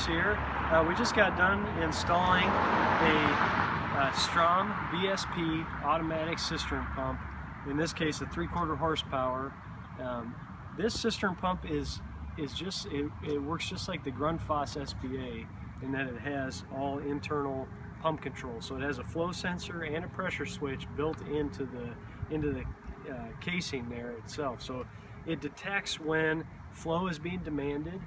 here. We just got done installing a Strom VSP automatic cistern pump. In this case, a 3/4 horsepower. This cistern pump it works just like the Grundfos SPA in that it has all internal pump control. So it has a flow sensor and a pressure switch built into the casing there itself. So it detects when flow is being demanded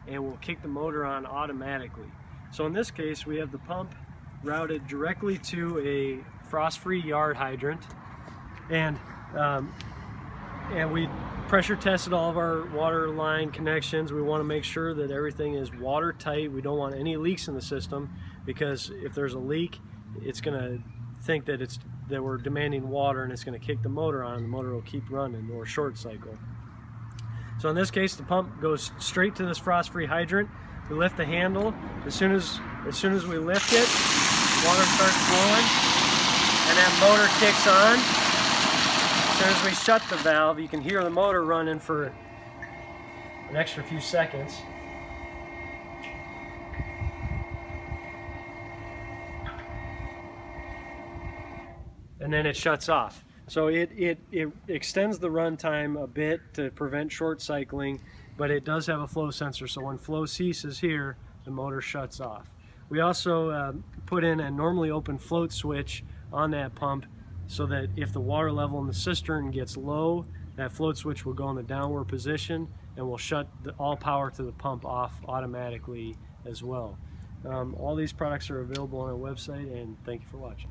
and will kick the motor on automatically. So in this case, we have the pump routed directly to a frost-free yard hydrant, and we pressure tested all of our water line connections. We want to make sure that everything is watertight. We don't want any leaks in the system, because if there's a leak, it's going to think that we're demanding water, and it's going to kick the motor on, and the motor will keep running or short cycle. So in this case, the pump goes straight to this frost-free hydrant. We lift the handle. As soon as we lift it, water starts flowing, and that motor kicks on. As soon as we shut the valve, you can hear the motor running for an extra few seconds. And then it shuts off. So it extends the run time a bit to prevent short cycling, but it does have a flow sensor, so when flow ceases here, the motor shuts off. We also put in a normally open float switch on that pump, so that if the water level in the cistern gets low, that float switch will go in the downward position and will shut all power to the pump off automatically as well. All these products are available on our website, and thank you for watching.